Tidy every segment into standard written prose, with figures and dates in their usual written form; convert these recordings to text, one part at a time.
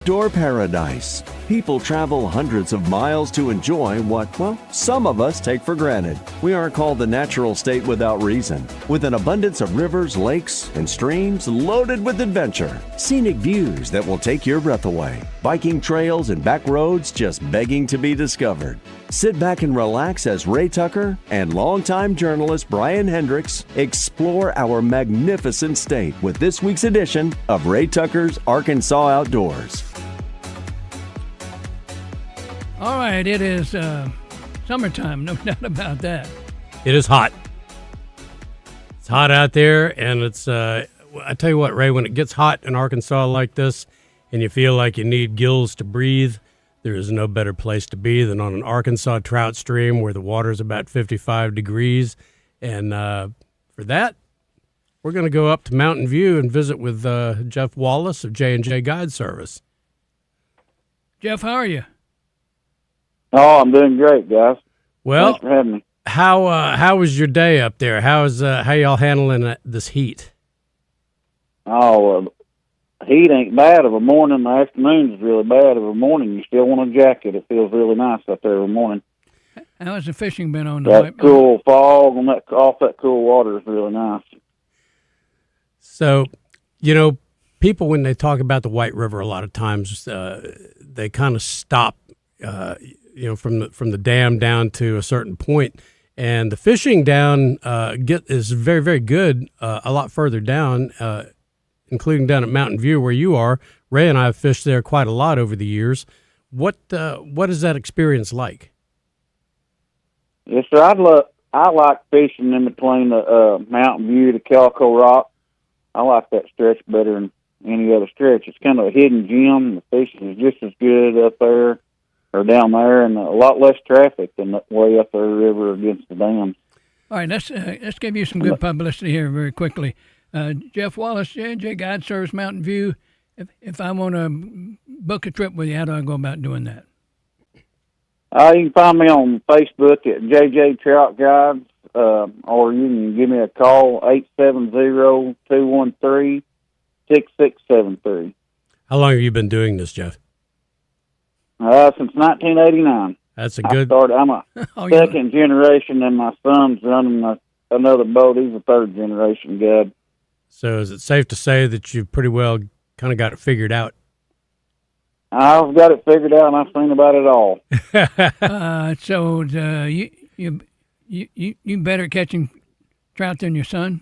Outdoor paradise. People travel hundreds of miles to enjoy what, well, some of us take for granted. We aren't called the natural state without reason. With an abundance of rivers, lakes, and streams loaded with adventure. Scenic views that will take your breath away. Biking trails and back roads just begging to be discovered. Sit back and relax as Ray Tucker and longtime journalist Brian Hendricks explore our magnificent state with this week's edition of Ray Tucker's Arkansas Outdoors. All right, it is summertime, no doubt about that. It is hot. It's hot out there, and it's, I tell you what, Ray, when it gets hot in Arkansas like this, and you feel like you need gills to breathe, there is no better place to be than on an Arkansas trout stream where the water's about 55 degrees. And for that, we're going to go up to Mountain View and visit with Jeff Wallace of J&J Guide Service. Jeff, how are you? Oh, I'm doing great, guys. Well, thanks for having me. How was your day up there? How y'all handling this heat? Oh, heat ain't bad of a morning. The afternoon is really bad of a morning. You still want a jacket. It feels really nice up there every morning. How has the fishing been on the That cool fog and off that cool water is really nice. So, people, when they talk about the White River, a lot of times they kind of stop, from the dam down to a certain point, and the fishing down is very, very good. A lot further down, including down at Mountain View where you are. Ray and I have fished there quite a lot over the years. What is that experience like? Yes, sir. I like fishing in between the Mountain View to Calico Rock. I like that stretch better than any other stretch. It's kind of a hidden gem. The fishing is just as good up there or down there, and a lot less traffic than way up the river against the dam. All right, let's give you some good publicity here very quickly. Jeff Wallace, J&J Guide Service, Mountain View. If I want to book a trip with you, how do I go about doing that? You can find me on Facebook at JJ Trout Guides, or you can give me a call, 870-213-6673. How long have you been doing this, Jeff? Since 1989. That's a good... I'm a second generation, and my son's running another boat. He's a third generation guide. So is it safe to say that you've pretty well kind of got it figured out? I've got it figured out, and I've seen about it all. So you better catching trout than your son?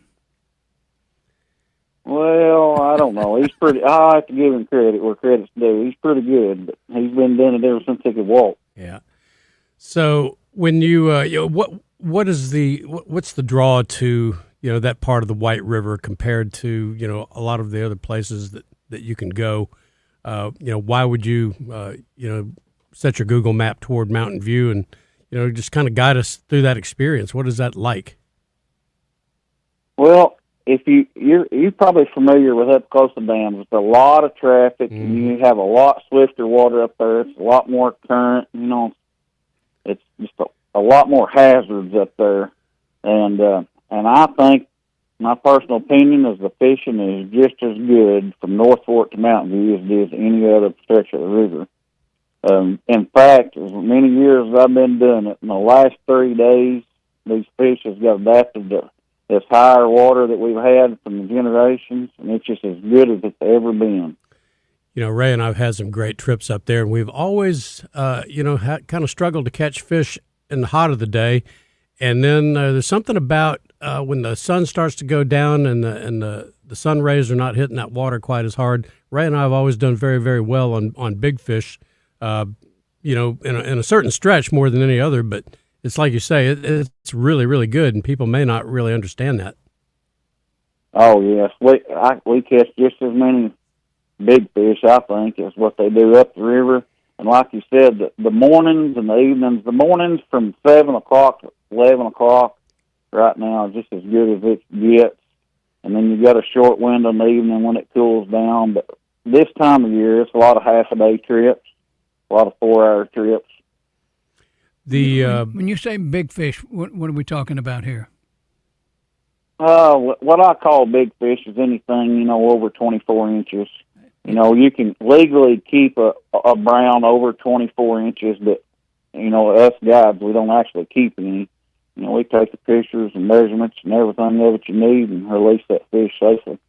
Well, I don't know. He's pretty. I have to give him credit where credit's due. He's pretty good, but he's been doing it ever since he could walk. Yeah. So when what's the draw to that part of the White River compared to a lot of the other places that you can go? Why would you set your Google map toward Mountain View and just kind of guide us through that experience? What is that like? Well, if you're probably familiar with up close to dams, it's a lot of traffic, and you have a lot swifter water up there. It's a lot more current. It's just a lot more hazards up there, and I think my personal opinion is the fishing is just as good from North Fork to Mountain View as it is any other stretch of the river. In fact, as many years as I've been doing it, in the last 3 days, these fish have got adapted to this higher water that we've had from the generations, and it's just as good as it's ever been. Ray and I've had some great trips up there, and we've always, kind of struggled to catch fish in the hot of the day. And then there's something about when the sun starts to go down and the sun rays are not hitting that water quite as hard. Ray and I have always done very, very well on big fish, in a certain stretch more than any other. But it's like you say, it's really, really good, and people may not really understand that. Oh, yes. We catch just as many big fish, I think, as what they do up the river. And like you said, the mornings and the evenings, the mornings from 7 o'clock to 11 o'clock right now are just as good as it gets. And then you got a short window in the evening when it cools down. But this time of year, it's a lot of half-a-day trips, a lot of 4-hour trips. When you say big fish, what are we talking about here? What I call big fish is anything, over 24 inches. You know, you can legally keep a brown over 24 inches, but, you know, us guides, we don't actually keep any. You know, we take the pictures and measurements and everything of it you need and release that fish safely.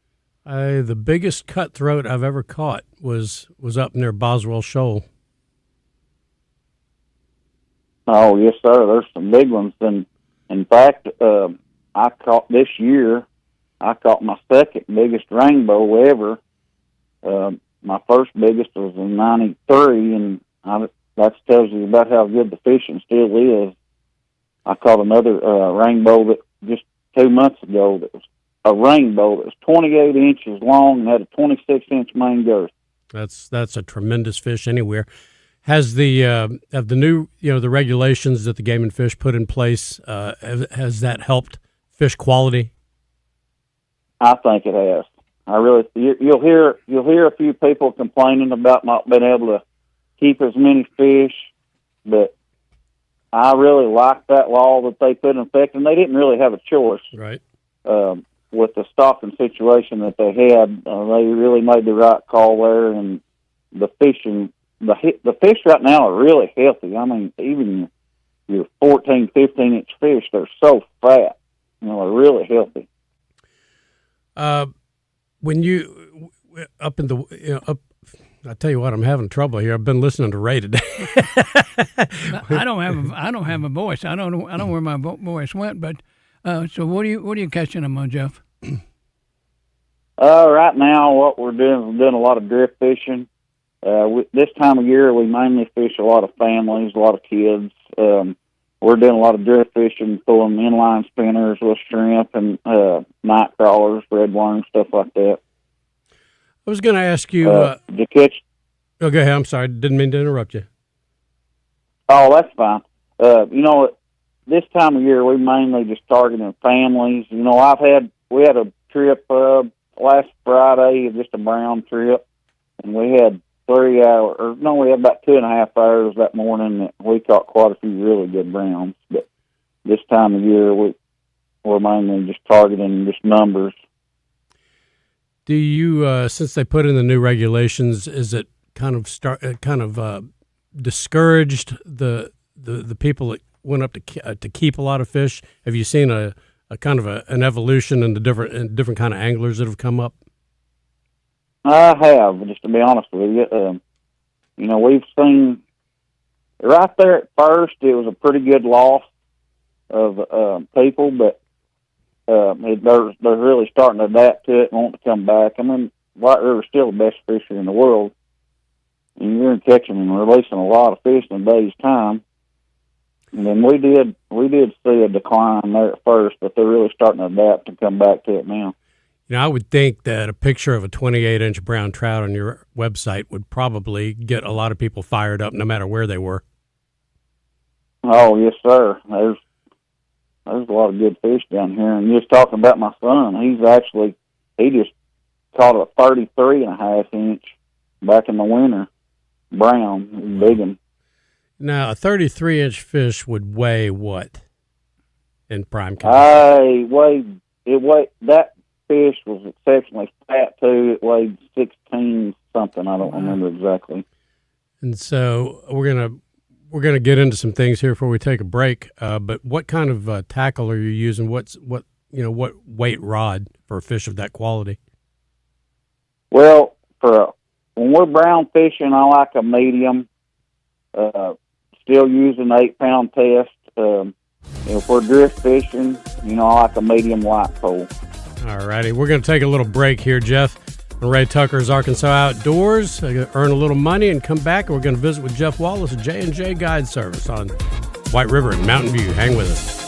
The biggest cutthroat I've ever caught was up near Boswell Shoal. Oh, yes, sir. There's some big ones. And in fact, I caught this year, I caught my second biggest rainbow ever. My first biggest was in 93, and that tells you about how good the fishing still is. I caught another rainbow that just 2 months ago that was a rainbow that was 28 inches long and had a 26-inch main girth. That's a tremendous fish anywhere. Has the have the new the regulations that the Game and Fish put in place has that helped fish quality? I think it has. I really you'll hear a few people complaining about not being able to keep as many fish, but I really like that law that they put in effect, and they didn't really have a choice. Right. With the stocking situation that they had, they really made the right call there, and the fishing, the fish right now are really healthy. I mean, even your 14, 15-inch fish, they're so fat. You know, they're really healthy. When you up in the up, I tell you what, I'm having trouble here. I've been listening to Ray today. I don't have a voice. I don't know where my voice went. But so what are you catching them on, Jeff? Right now, what we're doing a lot of drift fishing. This time of year, we mainly fish a lot of families, a lot of kids. We're doing a lot of drift fishing, pulling inline spinners with shrimp and night crawlers, red worms, stuff like that. I was going to ask you to catch. Oh, go ahead. I'm sorry, didn't mean to interrupt you. Oh, that's fine. You know, this time of year we mainly just targeting families. You know, we had a trip last Friday, just a brown trip, and we had 3 hours. We had about 2.5 hours that morning. That we caught quite a few really good browns. But this time of year we're mainly just targeting just numbers. Do you, since they put in the new regulations, is it kind of discouraged the people that went up to keep a lot of fish? Have you seen a kind of an evolution in the different kind of anglers that have come up? I have, just to be honest with you. You know, we've seen right there at first it was a pretty good loss of people, but they're really starting to adapt to it and want to come back. I mean, White River's still the best fishery in the world, and you're catching and releasing a lot of fish in a day's time. And then we did see a decline there at first, but they're really starting to adapt and come back to it now. You know, I would think that a picture of a 28-inch brown trout on your website would probably get a lot of people fired up, no matter where they were. Oh yes, sir. There's a lot of good fish down here. And just talking about my son, he just caught a 33.5 inch back in the winter, brown, big one. Now, a 33-inch fish would weigh what in prime condition? That fish was exceptionally fat too. It weighed 16 something. I don't remember exactly. And so we're gonna get into some things here before we take a break. But what kind of tackle are you using? What weight rod for a fish of that quality? Well, when we're brown fishing, I like a medium. Still using 8-pound test. If we're drift fishing, I like a medium light pole. All righty, we're going to take a little break here, Jeff. Ray Tucker's Arkansas Outdoors. Earn a little money and come back, and we're going to visit with Jeff Wallace of J&J Guide Service on White River and Mountain View. Hang with us.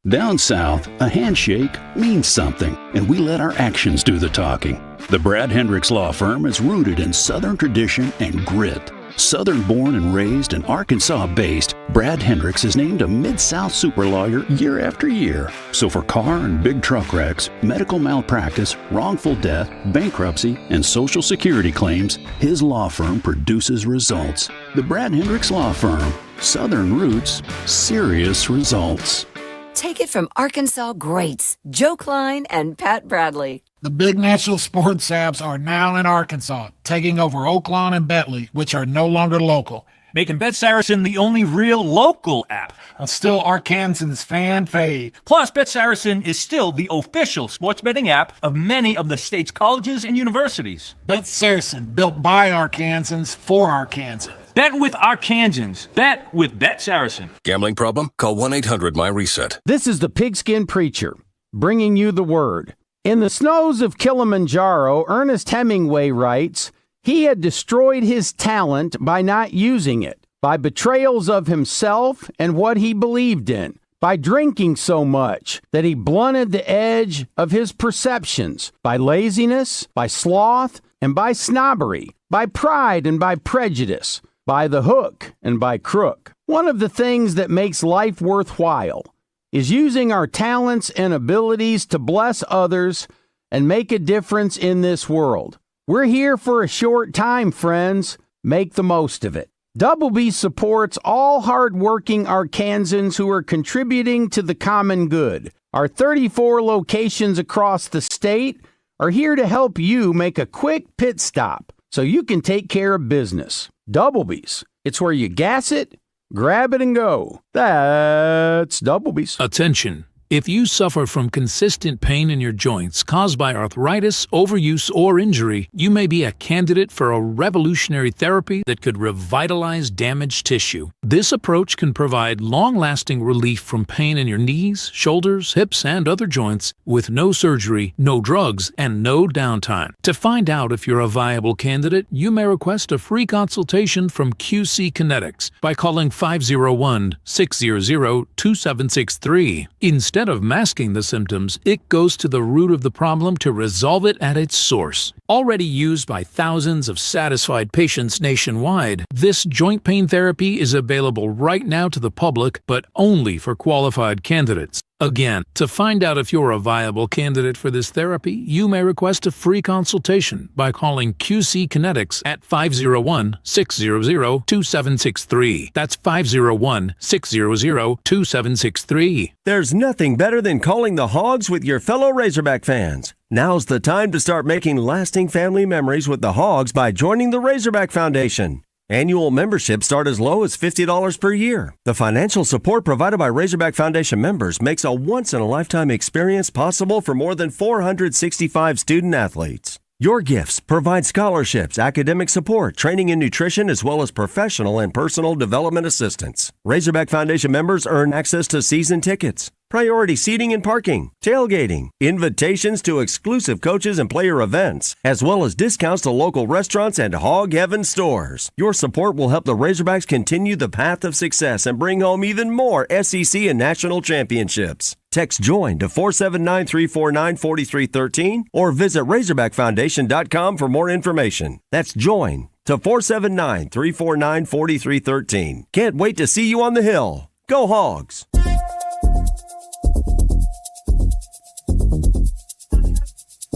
Down south, a handshake means something, and we let our actions do the talking. The Brad Hendricks Law Firm is rooted in Southern tradition and grit. Southern born and raised and Arkansas based, Brad Hendricks is named a Mid-South super lawyer year after year. So for car and big truck wrecks, medical malpractice, wrongful death, bankruptcy, and Social Security claims, his law firm produces results. The Brad Hendricks Law Firm. Southern roots, serious results. Take it from Arkansas greats Joe Klein and Pat Bradley. The big national sports apps are now in Arkansas, taking over Oaklawn and Bentley, which are no longer local. Making Bet Saracen the only real local app. Still Arkansans' fan fave. Plus, Bet Saracen is still the official sports betting app of many of the state's colleges and universities. Bet Saracen, built by Arkansans for Arkansans. Bet with Arkansans. Bet with Bet Saracen. Gambling problem? Call 1-800-MY-RESET. This is the Pigskin Preacher, bringing you the word. In the snows of Kilimanjaro, Ernest Hemingway writes, he had destroyed his talent by not using it, by betrayals of himself and what he believed in, by drinking so much that he blunted the edge of his perceptions, by laziness, by sloth, and by snobbery, by pride and by prejudice, by the hook and by crook. One of the things that makes life worthwhile is using our talents and abilities to bless others and make a difference in this world. We're here for a short time, friends. Make the most of it. Double B supports all hardworking Arkansans who are contributing to the common good. Our 34 locations across the state are here to help you make a quick pit stop so you can take care of business. Double B's. It's where you gas it, grab it, and go. That's Double B's. Attention. If you suffer from consistent pain in your joints caused by arthritis, overuse, or injury, you may be a candidate for a revolutionary therapy that could revitalize damaged tissue. This approach can provide long-lasting relief from pain in your knees, shoulders, hips, and other joints with no surgery, no drugs, and no downtime. To find out if you're a viable candidate, you may request a free consultation from QC Kinetics by calling 501-600-2763. Instead of masking the symptoms, it goes to the root of the problem to resolve it at its source. Already used by thousands of satisfied patients nationwide, this joint pain therapy is available right now to the public, but only for qualified candidates. Again, to find out if you're a viable candidate for this therapy, you may request a free consultation by calling QC Kinetics at 501-600-2763. That's 501-600-2763. There's nothing better than calling the Hogs with your fellow Razorback fans. Now's the time to start making lasting family memories with the Hogs by joining the Razorback Foundation. Annual memberships start as low as $50 per year. The financial support provided by Razorback Foundation members makes a once-in-a-lifetime experience possible for more than 465 student athletes. Your gifts provide scholarships, academic support, training in nutrition, as well as professional and personal development assistance. Razorback Foundation members earn access to season tickets, priority seating and parking, tailgating, invitations to exclusive coaches and player events, as well as discounts to local restaurants and Hog Heaven stores. Your support will help the Razorbacks continue the path of success and bring home even more SEC and national championships. Text JOIN to 479-349-4313 or visit RazorbackFoundation.com for more information. That's JOIN to 479-349-4313. Can't wait to see you on the Hill. Go Hogs!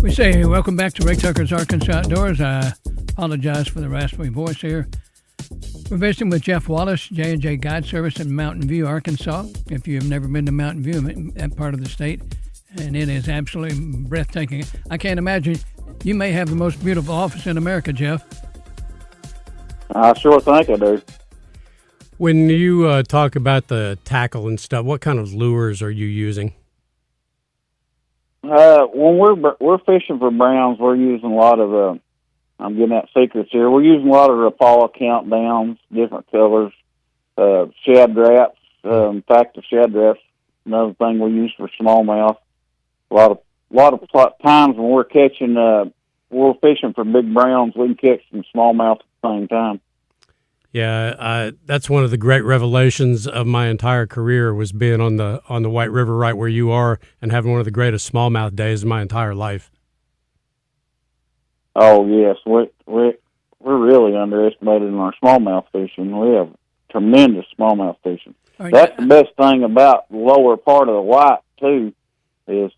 We say welcome back to Rick Tucker's Arkansas Outdoors. I apologize for the raspy voice here. We're visiting with Jeff Wallace, J&J Guide Service in Mountain View, Arkansas. If you've never been to Mountain View, that part of the state, and it is absolutely breathtaking. I can't imagine. You may have the most beautiful office in America, Jeff. I sure think I do. When you talk about the tackle and stuff, what kind of lures are you using? When we're fishing for browns, we're using a lot of I'm getting at secrets here. We're using a lot of Rapala countdowns, different colors, shad wraps. In fact, the shad wraps, another thing we use for smallmouth. A lot of times when we're catching, we're fishing for big browns, we can catch some smallmouth at the same time. Yeah, that's one of the great revelations of my entire career was being on the White River right where you are and having one of the greatest smallmouth days of my entire life. Oh yes, we really underestimated in our smallmouth fishing. We have tremendous smallmouth fishing. Right. That's the best thing about the lower part of the White too, is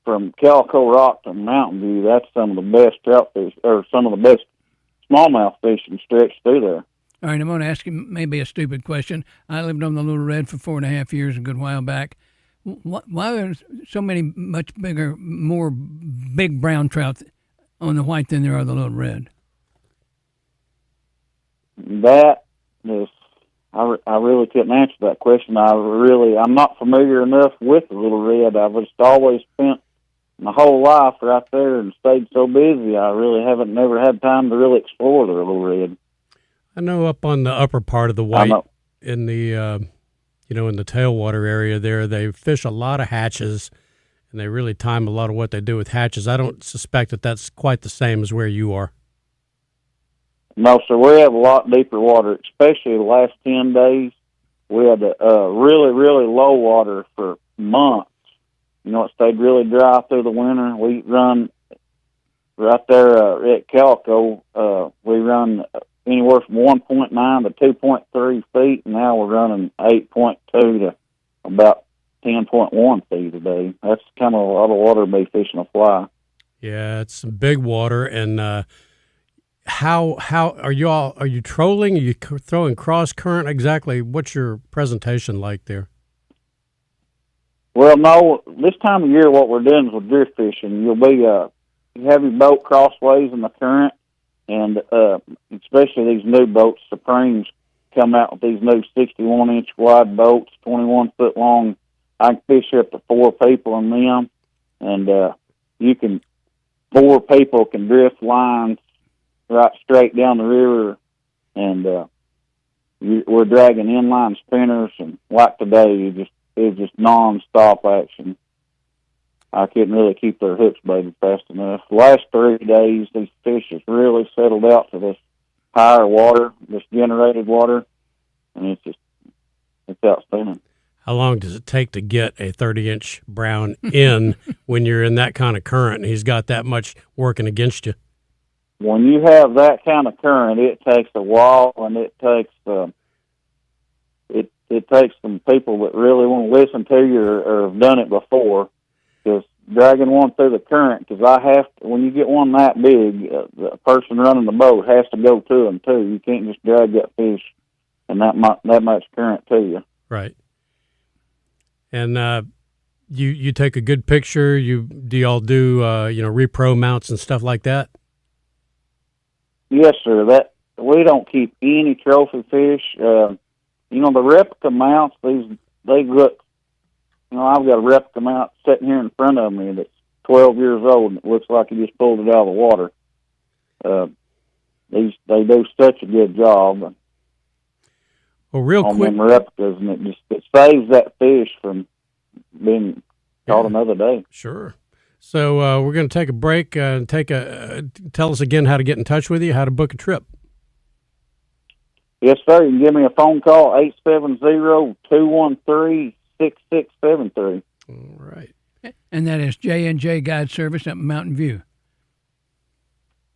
from Calico Rock to Mountain View. That's some of the best trout fish, or some of the best smallmouth fishing stretched through there. All right, I'm going to ask you maybe a stupid question. I lived on the Little Red for 4.5 years, a good while back. Why are there so many much bigger, more big brown trout on the White than there are the Little Red? That is, I really couldn't answer that question. I'm not familiar enough with the Little Red. I've just always spent my whole life right there and stayed so busy. I really never had time to really explore the Little Red. I know up on the upper part of the White, in the in the tailwater area there, they fish a lot of hatches, and they really time a lot of what they do with hatches. I don't suspect that that's quite the same as where you are. No, sir. We have a lot deeper water, especially the last 10 days. We had really, really low water for months. It stayed really dry through the winter. We run right there at Calico. We run anywhere from 1.9 to 2.3 feet. Now we're running 8.2 to about 10.1 feet a day. That's kind of a lot of water to be fishing a fly. Yeah, it's some big water. And how are you trolling? Are you throwing cross current? Exactly. What's your presentation like there? Well, no, this time of year what we're doing is we're drift fishing. You'll be you have your boat crossways in the current, and especially these new boats, Supremes come out with these new 61-inch wide boats, 21-foot long. I can fish up to 4 people in them, and 4 people can drift lines right straight down the river, and we're dragging inline spinners, and like today, it was just non-stop action. I couldn't really keep their hooks baited fast enough. The last 3 days, these fish has really settled out to this higher water, this generated water, and it's outstanding. How long does it take to get a 30-inch brown in when you're in that kind of current and he's got that much working against you? When you have that kind of current, it takes a while, and it takes it takes some people that really want to listen to you or have done it before. Because dragging one through the current, because when you get one that big, the person running the boat has to go to them too. You can't just drag that fish and that much current to you. Right. And you take a good picture. Do y'all do repro mounts and stuff like that? Yes, sir. We don't keep any trophy fish. The replica mounts, they look. I've got a replica mount sitting here in front of me that's 12 years old, and it looks like he just pulled it out of the water. They do such a good job. Well, real on quick, them replicas, and it saves that fish from being caught another day. Sure. So we're going to take a break and tell us again how to get in touch with you, how to book a trip. Yes, sir. You can give me a phone call, 870-213-6673. All right. And that is J&J Guide Service at Mountain View.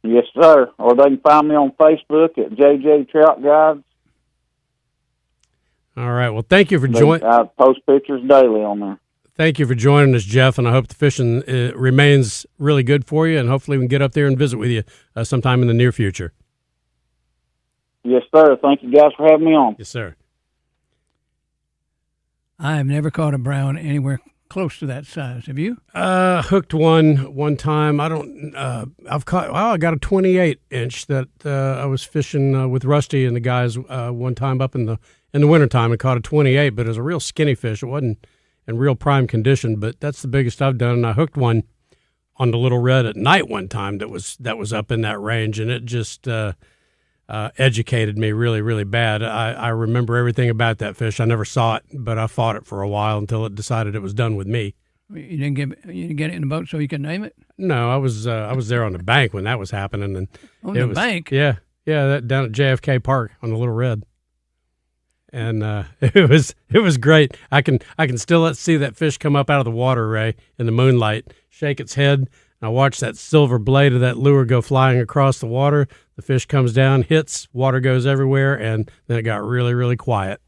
Yes, sir. Or they can find me on Facebook at JJ Trout Guides. All right. Well, thank you for joining. I post pictures daily on there. Thank you for joining us, Jeff, and I hope the fishing remains really good for you, and hopefully we can get up there and visit with you sometime in the near future. Yes, sir. Thank you guys for having me on. Yes, sir. I have never caught a brown anywhere close to that size. Have you? Hooked one time. I got a 28-inch that I was fishing with Rusty and the guys one time up in the wintertime and caught a 28, but it was a real skinny fish. It wasn't in real prime condition, but that's the biggest I've done. And I hooked one on the Little Red at night one time that was up in that range, and it just educated me really, really bad. I remember everything about that fish. I never saw it, but I fought it for a while until it decided it was done with me. You didn't get it in the boat so you could name it? No, I was there on the bank when that was happening, and on the bank. Yeah, that down at JFK Park on the Little Red. And it was great. I can still see that fish come up out of the water, Ray, in the moonlight, shake its head, I watch that silver blade of that lure go flying across the water. The fish comes down, hits, water goes everywhere, and then it got really, really quiet.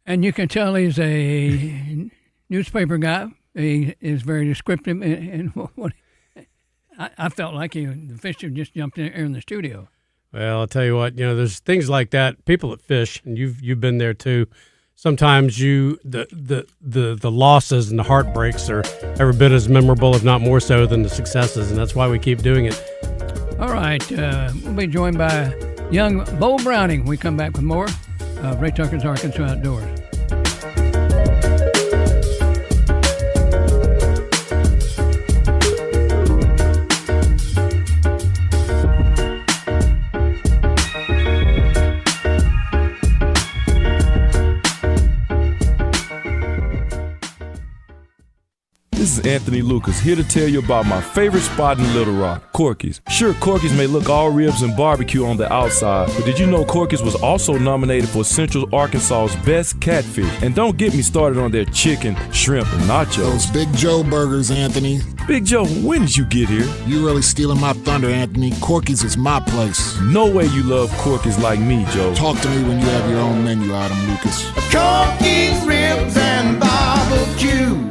And you can tell he's a newspaper guy. He is very descriptive, and what I felt like the fish had just jumped in the studio. Well, I'll tell you what, there's things like that. People that fish, and you've been there too. Sometimes the losses and the heartbreaks are every bit as memorable, if not more so, than the successes, and that's why we keep doing it. All right, we'll be joined by young Bo Browning. We come back with more of Ray Tucker's Arkansas Outdoors. This is Anthony Lucas, here to tell you about my favorite spot in Little Rock, Corky's. Sure, Corky's may look all ribs and barbecue on the outside, but did you know Corky's was also nominated for Central Arkansas's best catfish? And don't get me started on their chicken, shrimp, and nachos. Those Big Joe burgers, Anthony. Big Joe, when did you get here? You really stealing my thunder, Anthony. Corky's is my place. No way you love Corky's like me, Joe. Talk to me when you have your own menu item, Lucas. Corky's ribs and barbecue.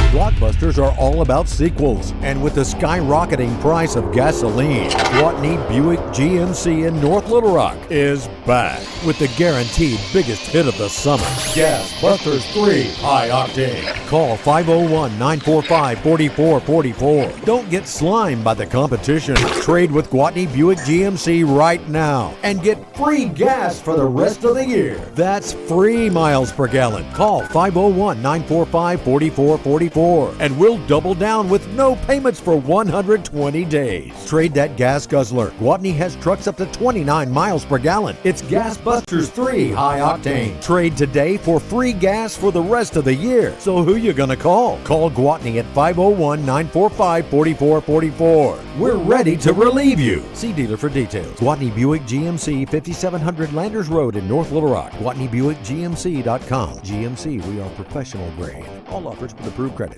Blockbusters are all about sequels, and with the skyrocketing price of gasoline, Gwatney Buick GMC in North Little Rock is back with the guaranteed biggest hit of the summer, Gas Busters 3 High Octane. Call 501-945-4444. Don't get slimed by the competition. Trade with Gwatney Buick GMC right now and get free gas for the rest of the year. That's free miles per gallon. Call 501-945-4444. And we'll double down with no payments for 120 days. Trade that gas guzzler. Gwatney has trucks up to 29 miles per gallon. It's Gas Busters 3 High Octane. Trade today for free gas for the rest of the year. So who you gonna call? Call Gwatney at 501-945-4444. We're ready to relieve you. See dealer for details. Gwatney Buick GMC, 5700 Landers Road in North Little Rock. GwatneyBuickGMC.com. GMC, we are professional grade. All offers with approved credit.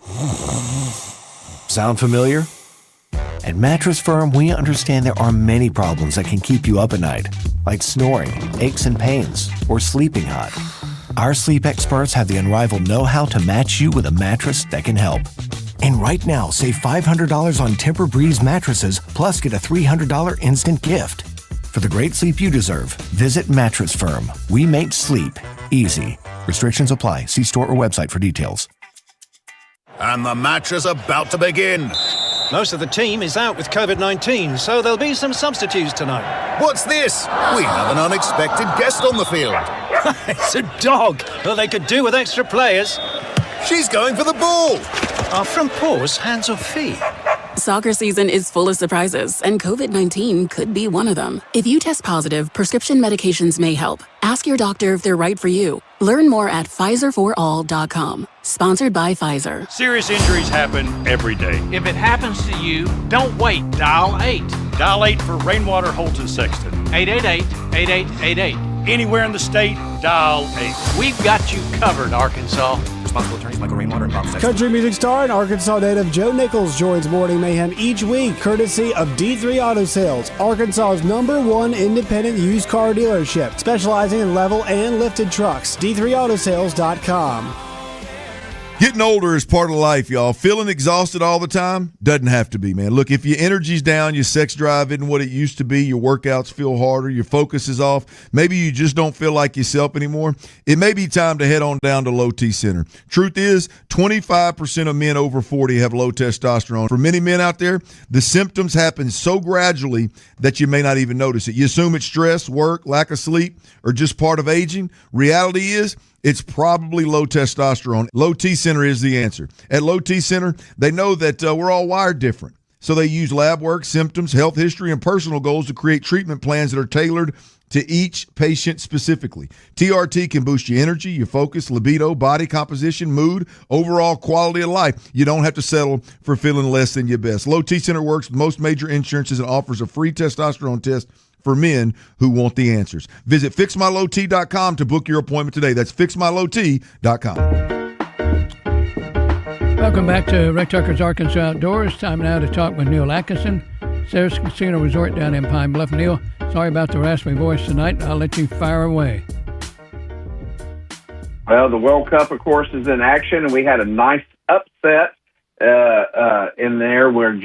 Sound familiar? At Mattress Firm, we understand there are many problems that can keep you up at night, like snoring, aches and pains, or sleeping hot. Our sleep experts have the unrivaled know-how to match you with a mattress that can help. And right now, save $500 on Tempur-Breeze mattresses, plus get a $300 instant gift. For the great sleep you deserve, visit Mattress Firm. We make sleep easy. Restrictions apply. See store or website for details. And the match is about to begin. Most of the team is out with COVID-19, so there'll be some substitutes tonight. What's this? We have an unexpected guest on the field. It's a dog. Well, they could do with extra players. She's going for the ball. Are front paws hands or feet? Soccer season is full of surprises, and COVID-19 could be one of them. If you test positive, prescription medications may help. Ask your doctor if they're right for you. Learn more at PfizerForAll.com. Sponsored by Pfizer. Serious injuries happen every day. If it happens to you, don't wait. Dial 8. Dial 8 for Rainwater, Holton, Sexton. 888-8888. Anywhere in the state, dial 8. We've got you covered, Arkansas. Responsible attorneys Michael Rainwater and Bob Sexton. Country music star and Arkansas native Joe Nichols joins Morning Mayhem each week, courtesy of D3 Auto Sales, Arkansas's #1 independent used car dealership, specializing in level and lifted trucks. D3Autosales.com. Getting older is part of life, y'all. Feeling exhausted all the time? Doesn't have to be, man. Look, if your energy's down, your sex drive isn't what it used to be, your workouts feel harder, your focus is off, maybe you just don't feel like yourself anymore, it may be time to head on down to Low T Center. Truth is, 25% of men over 40 have low testosterone. For many men out there, the symptoms happen so gradually that you may not even notice it. You assume it's stress, work, lack of sleep, or just part of aging. Reality is, it's probably low testosterone. Low T Center is the answer. At Low T Center, they know that we're all wired different. So they use lab work, symptoms, health history, and personal goals to create treatment plans that are tailored to each patient specifically. TRT can boost your energy, your focus, libido, body composition, mood, overall quality of life. You don't have to settle for feeling less than your best. Low T Center works with most major insurances and offers a free testosterone test for men who want the answers. Visit FixMyLowT.com to book your appointment today. That's FixMyLowT.com. Welcome back to Rick Tucker's Arkansas Outdoors. Time now to talk with Neil Atkinson, Sarah's Casino Resort down in Pine Bluff. Neil, sorry about the raspy voice tonight. I'll let you fire away. Well, the World Cup, of course, is in action, and we had a nice upset in there where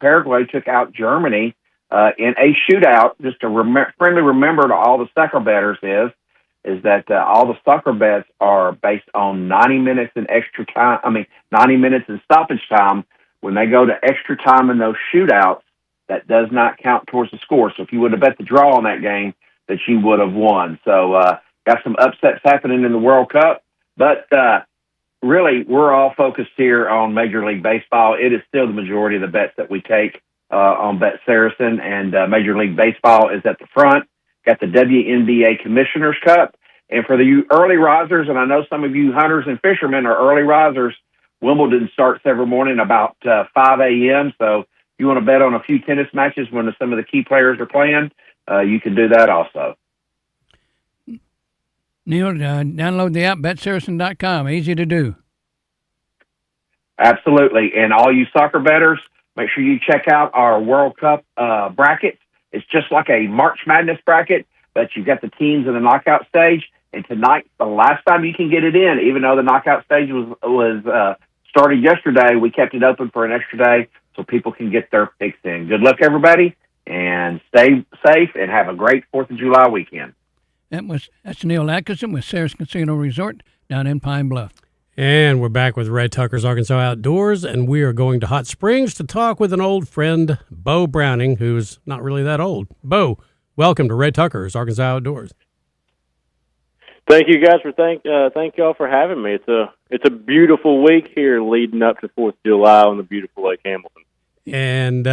Paraguay took out Germany in a shootout. Just a friendly remember to all the sucker bettors is that all the sucker bets are based on 90 minutes in extra time. 90 minutes in stoppage time. When they go to extra time in those shootouts, that does not count towards the score. So if you would have bet the draw on that game, that you would have won. So got some upsets happening in the World Cup. But really, we're all focused here on Major League Baseball. It is still the majority of the bets that we take on Bet Saracen, and Major League Baseball is at the front. Got the WNBA Commissioner's Cup. And for the early risers, and I know some of you hunters and fishermen are early risers, Wimbledon starts every morning about 5 a.m. So if you want to bet on a few tennis matches when some of the key players are playing, you can do that also. Neil, download the app, betsaracen.com. Easy to do. Absolutely. And all you soccer bettors, make sure you check out our World Cup bracket. It's just like a March Madness bracket, but you've got the teams in the knockout stage. And tonight, the last time you can get it in, even though the knockout stage was started yesterday, we kept it open for an extra day so people can get their picks in. Good luck, everybody, and stay safe and have a great 4th of July weekend. That's Neil Atkinson with Sarah's Casino Resort down in Pine Bluff. And we're back with Ray Tucker's Arkansas Outdoors, and we are going to Hot Springs to talk with an old friend, Bo Browning, who's not really that old. Bo, welcome to Ray Tucker's Arkansas Outdoors. Thank you guys for thank y'all for having me. It's a beautiful week here leading up to 4th of July on the beautiful Lake Hamilton. And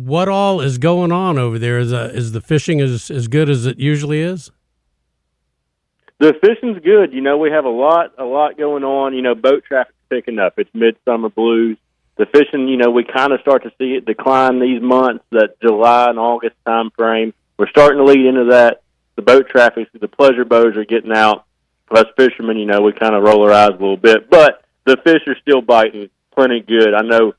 what all is going on over there? Is the fishing as good as it usually is? The fishing's good. We have a lot going on. Boat traffic's picking up. It's midsummer blues. The fishing, we kind of start to see it decline these months, that July and August time frame. We're starting to lead into that. The boat traffic, the pleasure boats are getting out. Us fishermen, we kind of roll our eyes a little bit. But the fish are still biting plenty good. I know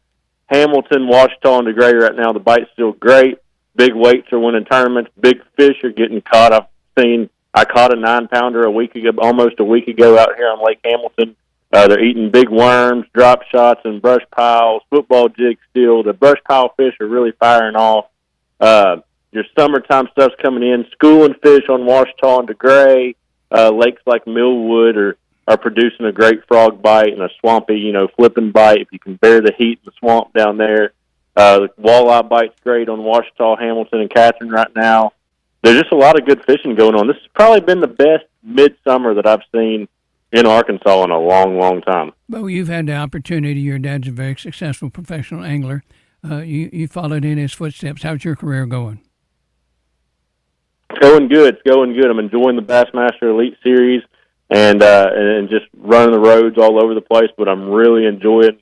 Hamilton, Ouachita, and DeGray right now, the bite's still great. Big weights are winning tournaments. Big fish are getting caught. I caught a 9-pounder almost a week ago out here on Lake Hamilton. They're eating big worms, drop shots, and brush piles, football jigs still. The brush pile fish are really firing off. Your summertime stuff's coming in. Schooling fish on Ouachita and DeGray. Lakes like Millwood are producing a great frog bite and a swampy, flipping bite if you can bear the heat in the swamp down there. The walleye bite's great on Ouachita, Hamilton, and Catherine right now. There's just a lot of good fishing going on. This has probably been the best midsummer that I've seen in Arkansas in a long, long time. Well, you've had the opportunity. Your dad's a very successful professional angler. You followed in his footsteps. How's your career going? It's going good. I'm enjoying the Bassmaster Elite Series and just running the roads all over the place, but I'm really enjoying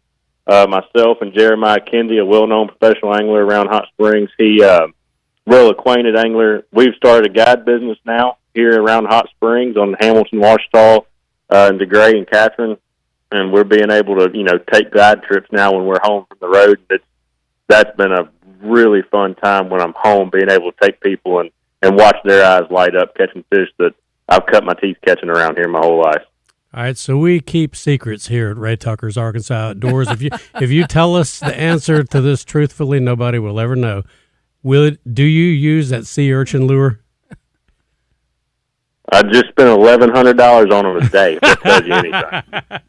myself and Jeremiah Kendi, a well-known professional angler around Hot Springs. He well-acquainted angler. We've started a guide business now here around Hot Springs on Hamilton, Ouachita, and DeGray and Catherine, and we're being able to, take guide trips now when we're home from the road. That's been a really fun time when I'm home, being able to take people and watch their eyes light up catching fish that I've cut my teeth catching around here my whole life. All right, so we keep secrets here at Ray Tucker's Arkansas Outdoors. If you tell us the answer to this truthfully, nobody will ever know. Do you use that sea urchin lure? I just spent $1,100 on them a day. If that tells you anything.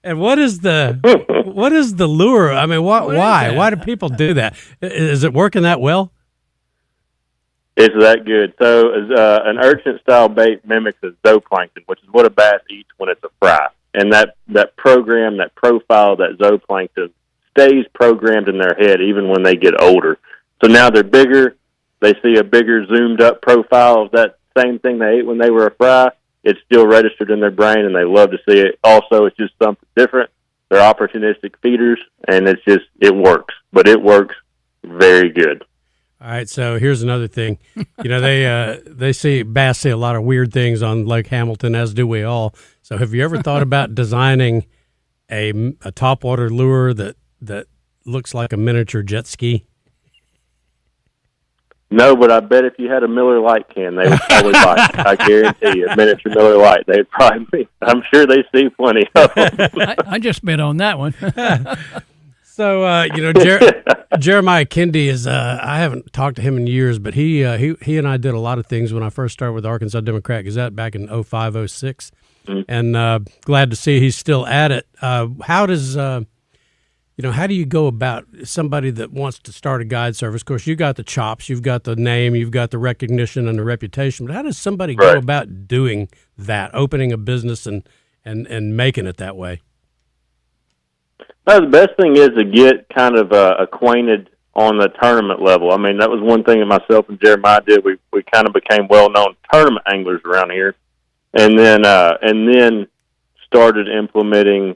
And what is the lure? I mean, why? Why do people do that? Is it working that well? It's that good. So an urchin-style bait mimics a zooplankton, which is what a bass eats when it's a fry. And that program, that profile, that zooplankton stays programmed in their head even when they get older. So now they're bigger. They see a bigger, zoomed-up profile of that same thing they ate when they were a fry. It's still registered in their brain, and they love to see it. Also, it's just something different. They're opportunistic feeders, and it works. But it works very good. All right, so here's another thing. They see bass see a lot of weird things on Lake Hamilton, as do we all. So have you ever thought about designing a topwater lure that looks like a miniature jet ski? No, but I bet if you had a Miller Lite can, they would probably buy it. I guarantee you, a miniature Miller Lite, they'd probably. I'm sure they see plenty of them. I just bet on that one. So Jeremiah Kendi is. I haven't talked to him in years, but he and I did a lot of things when I first started with the Arkansas Democrat Gazette back in 05, 06. And glad to see he's still at it. How does how do you go about somebody that wants to start a guide service? Of course, you got the chops, you've got the name, you've got the recognition and the reputation. But how does somebody go about doing that, opening a business and making it that way? Well, the best thing is to get kind of acquainted on the tournament level. I mean, that was one thing that myself and Jeremiah did. We kind of became well-known tournament anglers around here, and then started implementing,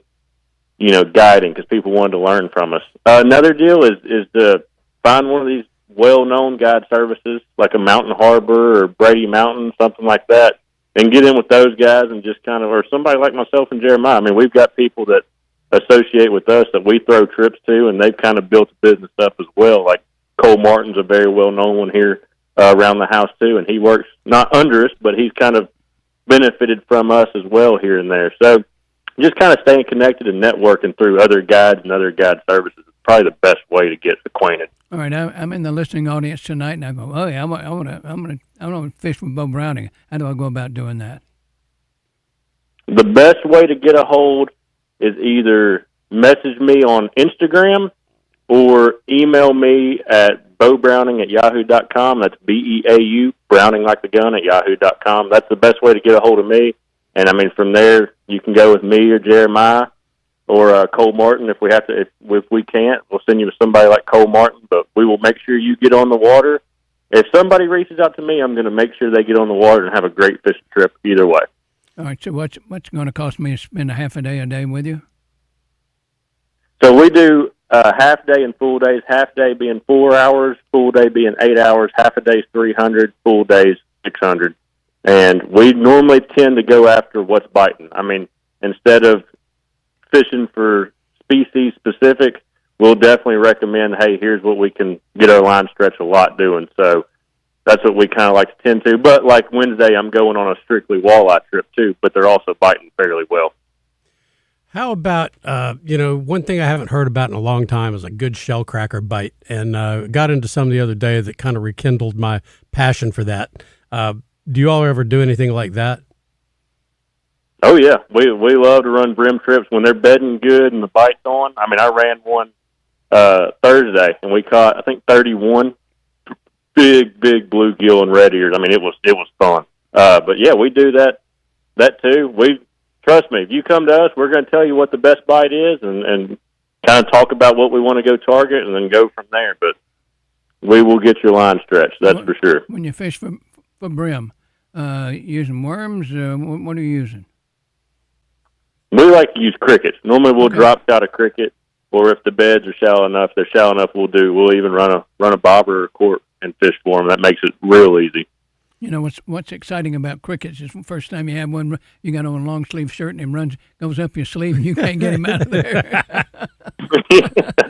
guiding because people wanted to learn from us. Another deal is to find one of these well-known guide services like a Mountain Harbor or Brady Mountain, something like that, and get in with those guys and just kind of, or somebody like myself and Jeremiah. I mean, we've got people that associate with us that we throw trips to, and they've kind of built a business up as well. Like Cole Martin's a very well-known one here around the house too, and he works not under us, but he's kind of benefited from us as well here and there. So just kind of staying connected and networking through other guides and other guide services is probably the best way to get acquainted. All right, I'm in the listening audience tonight, and I go, oh yeah, I want to fish with Bo Browning. How do I go about doing that? The best way to get a hold is either message me on Instagram or email me at bobrowning@yahoo.com. That's BEAU, Browning like the gun, at yahoo.com. That's the best way to get a hold of me. And I mean, from there, you can go with me or Jeremiah or Cole Martin. If we have to, if we can't, we'll send you to somebody like Cole Martin. But we will make sure you get on the water. If somebody reaches out to me, I'm going to make sure they get on the water and have a great fishing trip either way. All right, so what's going to cost me to spend a half a day with you? So we do half day and full days, half day being 4 hours, full day being 8 hours, half a day is 300, full days 600. And we normally tend to go after what's biting. I mean, instead of fishing for species specific, we'll definitely recommend, hey, here's what we can get our line stretch a lot doing. So that's what we kind of like to tend to. But like Wednesday, I'm going on a strictly walleye trip too, but they're also biting fairly well. How about, one thing I haven't heard about in a long time is a good shell cracker bite, and got into some the other day that kind of rekindled my passion for that. Do you all ever do anything like that? Oh, yeah. We love to run brim trips when they're bedding good and the bite's on. I mean, I ran one Thursday, and we caught, I think, 31 big bluegill and red ears. I mean, it was fun. But, yeah, we do that too. Trust me, if you come to us, we're going to tell you what the best bite is and kind of talk about what we want to go target and then go from there. But we will get your line stretched, that's for sure. When you fish for brim, using worms, what are you using? We like to use crickets. Normally we'll drop out a cricket, or if the beds are shallow enough, we'll even run a bobber or a cork and fish for them. That makes it real easy. You know, what's exciting about crickets is the first time you have one, you got on a long sleeve shirt and it goes up your sleeve and you can't get him out of there.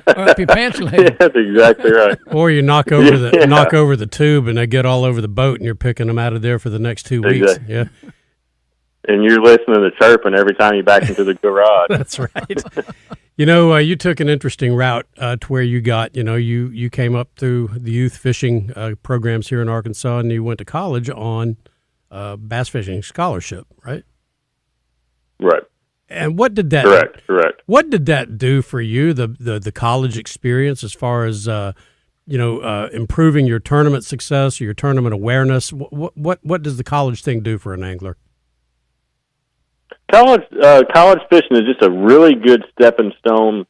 Or up your pants leg. Yeah, that's exactly right. Or you knock over the tube and they get all over the boat and you're picking them out of there for the next 2 weeks. Exactly. Yeah. And you're listening to chirping every time you back into the garage. That's right. You took an interesting route to where you got, you came up through the youth fishing programs here in Arkansas, and you went to college on bass fishing scholarship, right? Right. And what did that? Correct. What did that do for you, the college experience, as far as improving your tournament success or your tournament awareness? What does the college thing do for an angler? College fishing is just a really good stepping stone,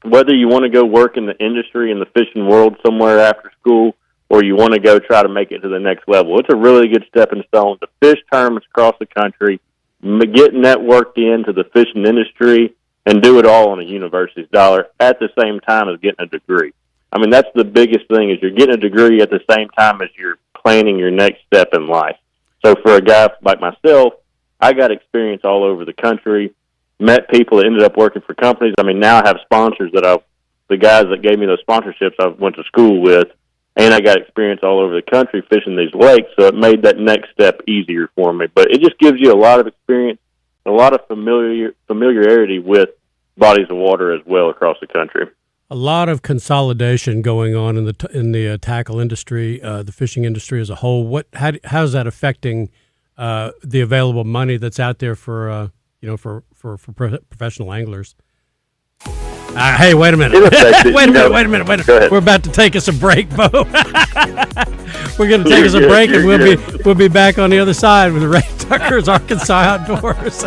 whether you want to go work in the industry, in the fishing world somewhere after school, or you want to go try to make it to the next level. It's a really good stepping stone to fish tournaments across the country, get networked into the fishing industry, and do it all on a university's dollar at the same time as getting a degree. I mean, that's the biggest thing, is you're getting a degree at the same time as you're planning your next step in life. So for a guy like myself, I got experience all over the country, met people that ended up working for companies. I mean, now I have sponsors the guys that gave me those sponsorships I went to school with, and I got experience all over the country fishing these lakes, so it made that next step easier for me. But it just gives you a lot of experience, a lot of familiarity with bodies of water as well across the country. A lot of consolidation going on in the tackle industry, the fishing industry as a whole. How's that affecting the available money that's out there for professional anglers? Hey, wait a minute. Wait a minute. We're about to take us a break, Bo. We're going to take us a break, and we'll be back on the other side with Ray Tucker's Arkansas Outdoors.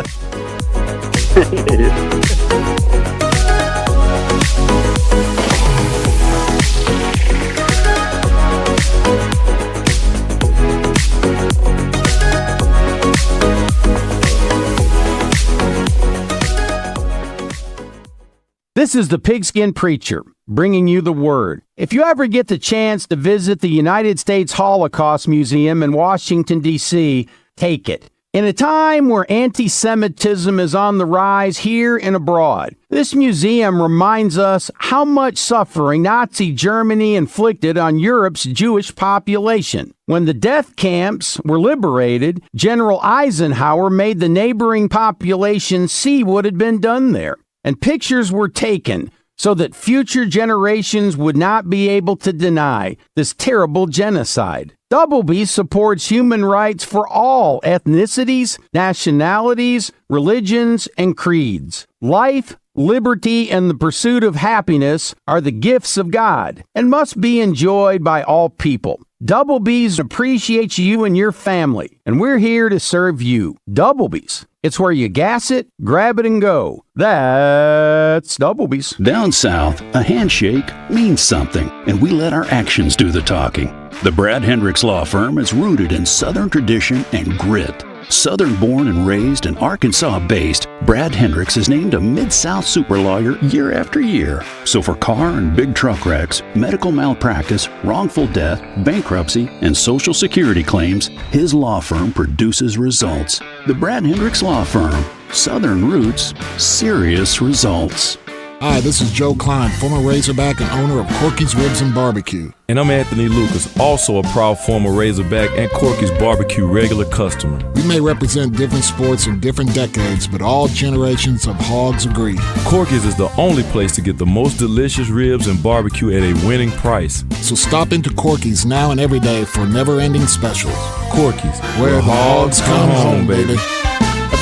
This is the Pigskin Preacher, bringing you the word. If you ever get the chance to visit the United States Holocaust Museum in Washington, D.C., take it. In a time where anti-Semitism is on the rise here and abroad, this museum reminds us how much suffering Nazi Germany inflicted on Europe's Jewish population. When the death camps were liberated, General Eisenhower made the neighboring population see what had been done there. And pictures were taken so that future generations would not be able to deny this terrible genocide. Doubleby supports human rights for all ethnicities, nationalities, religions, and creeds. Life, liberty, and the pursuit of happiness are the gifts of God and must be enjoyed by all people. Doublebees appreciates you and your family, and we're here to serve you. Doublebees. It's where you gas it, grab it, and go. That's Doublebees. Down south, a handshake means something, and we let our actions do the talking. The Brad Hendricks Law Firm is rooted in Southern tradition and grit. Southern-born and raised and Arkansas-based, Brad Hendricks is named a Mid-South super lawyer year after year. So for car and big truck wrecks, medical malpractice, wrongful death, bankruptcy, and Social Security claims, his law firm produces results. The Brad Hendricks Law Firm. Southern roots, serious results. Hi, this is Joe Klein, former Razorback and owner of Corky's Ribs and Barbecue. And I'm Anthony Lucas, also a proud former Razorback and Corky's Barbecue regular customer. We may represent different sports in different decades, but all generations of hogs agree. Corky's is the only place to get the most delicious ribs and barbecue at a winning price. So stop into Corky's now and every day for never-ending specials. Corky's, where the hogs come home, baby.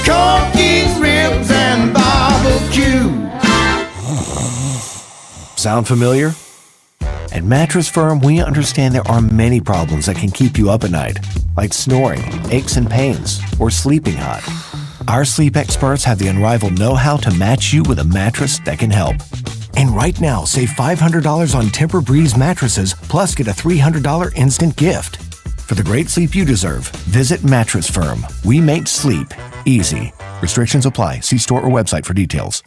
Corky's Ribs and Barbecue. Sound familiar? At Mattress Firm, we understand there are many problems that can keep you up at night, like snoring, aches and pains, or sleeping hot. Our sleep experts have the unrivaled know-how to match you with a mattress that can help. And right now, save $500 on Tempur-Breeze mattresses, plus get a $300 instant gift. For the great sleep you deserve, visit Mattress Firm. We make sleep easy. Restrictions apply. See store or website for details.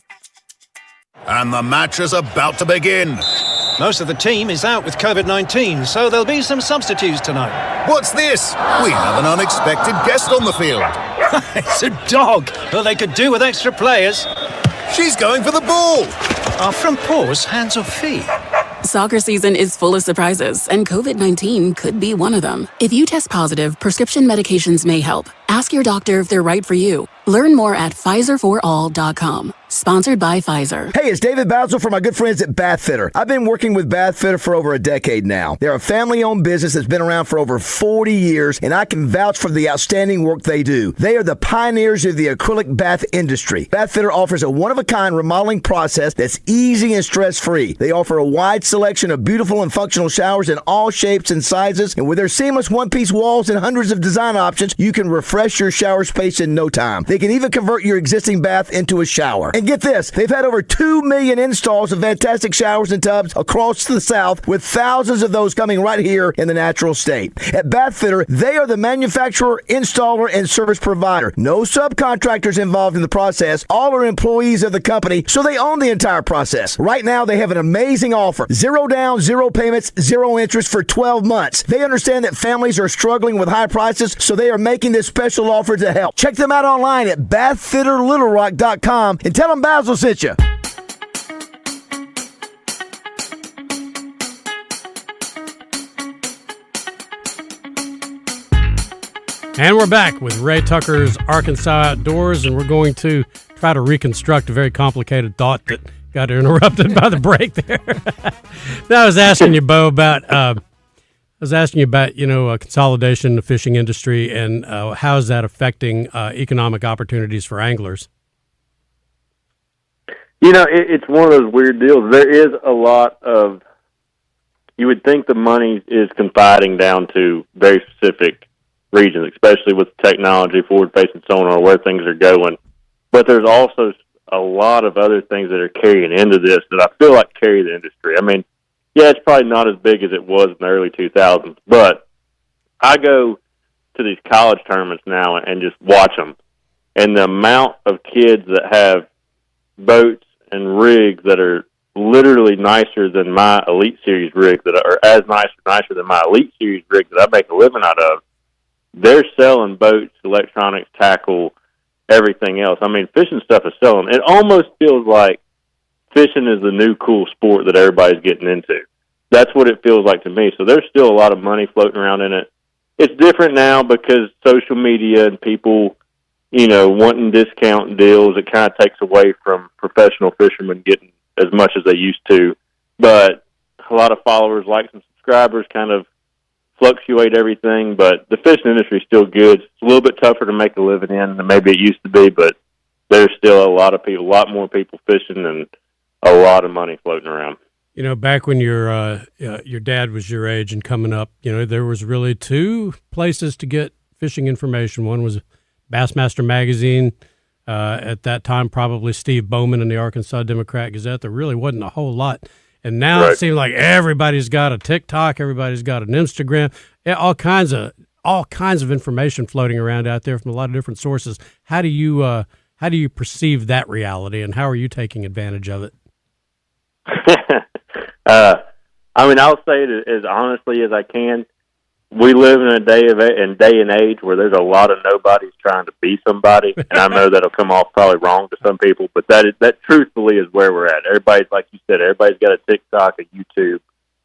And the match is about to begin. Most of the team is out with COVID-19, so there'll be some substitutes tonight. What's this? We have an unexpected guest on the field. It's a dog. Well, they could do with extra players. She's going for the ball. Are front paws hands or feet? Soccer season is full of surprises, and COVID-19 could be one of them. If you test positive, prescription medications may help. Ask your doctor if they're right for you. Learn more at PfizerForAll.com. Sponsored by Pfizer. Hey, it's David Basil from my good friends at Bath Fitter. I've been working with Bath Fitter for over a decade now. They're a family-owned business that's been around for over 40 years, and I can vouch for the outstanding work they do. They are the pioneers of the acrylic bath industry. Bath Fitter offers a one-of-a-kind remodeling process that's easy and stress-free. They offer a wide selection of beautiful and functional showers in all shapes and sizes, and with their seamless one-piece walls and hundreds of design options, you can refresh your shower space in no time. They can even convert your existing bath into a shower. And get this, they've had over 2 million installs of fantastic showers and tubs across the South, with thousands of those coming right here in the natural state. At Bath Fitter, they are the manufacturer, installer, and service provider. No subcontractors involved in the process. All are employees of the company, so they own the entire process. Right now, they have an amazing offer. 0 down, 0 payments, 0 interest for 12 months. They understand that families are struggling with high prices, so they are making this special offer to help. Check them out online online at bathfitterlittlerock.com and tell them Basil sent you. And we're back with Ray Tucker's Arkansas Outdoors, and we're going to try to reconstruct a very complicated thought that got interrupted by the break there. I was asking you, Bo, about consolidation in the fishing industry and how is that affecting economic opportunities for anglers? It's one of those weird deals. There is a lot of, you would think the money is confiding down to very specific regions, especially with technology, forward-facing sonar, where things are going. But there's also a lot of other things that are carrying into this that I feel like carry the industry. I mean, yeah, it's probably not as big as it was in the early 2000s, but I go to these college tournaments now and just watch them. And the amount of kids that have boats and rigs that are literally nicer than my Elite Series rig, that are as nicer than my Elite Series rig that I make a living out of, they're selling boats, electronics, tackle, everything else. I mean, fishing stuff is selling. It almost feels like fishing is the new cool sport that everybody's getting into. That's what it feels like to me. So there's still a lot of money floating around in it. It's different now because social media and people, wanting discount deals, it kind of takes away from professional fishermen getting as much as they used to. But a lot of followers, likes, and subscribers kind of fluctuate everything, but the fishing industry is still good. It's a little bit tougher to make a living in than maybe it used to be, but there's still a lot more people fishing and a lot of money floating around. Back when your dad was your age and coming up, there was really two places to get fishing information. One was Bassmaster Magazine. At that time, probably Steve Bowman in the Arkansas Democrat-Gazette. There really wasn't a whole lot. And now It seems like everybody's got a TikTok, everybody's got an Instagram, all kinds of information floating around out there from a lot of different sources. How do you perceive that reality, and how are you taking advantage of it? I'll say it as honestly as I can. We live in a day and age where there's a lot of nobodies trying to be somebody, and I know that'll come off probably wrong to some people, but that truthfully is where we're at. Everybody's, like you said, everybody's got a TikTok, a YouTube,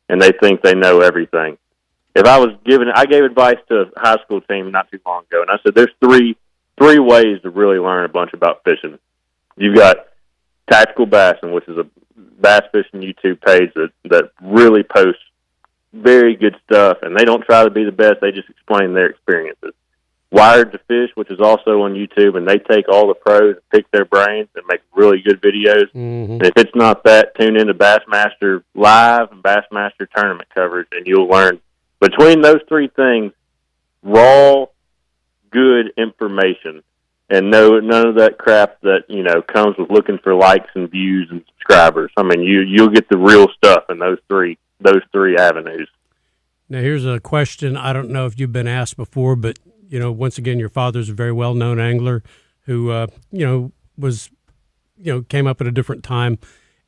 and they think they know everything. I gave advice to a high school team not too long ago, and I said there's three ways to really learn a bunch about fishing. You've got Tactical Bassing, which is a bass fishing YouTube page that really posts very good stuff, and they don't try to be the best. They just explain their experiences. Wired to Fish, which is also on YouTube, and they take all the pros and pick their brains and make really good videos. Mm-hmm. And if it's not that, tune into Bassmaster Live and Bassmaster Tournament coverage, and you'll learn between those three things, raw, good information, and none of that crap that comes with looking for likes and views and subscribers. I mean, you'll get the real stuff in those three avenues. Now, here's a question. I don't know if you've been asked before, but, once again, your father's a very well-known angler who, came up at a different time.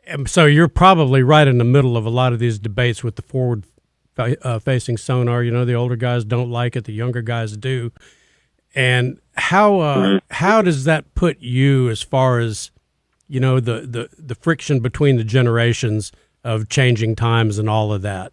And so you're probably right in the middle of a lot of these debates with the forward-facing sonar. The older guys don't like it. The younger guys do. And how does that put you as far as, the friction between the generations of changing times and all of that?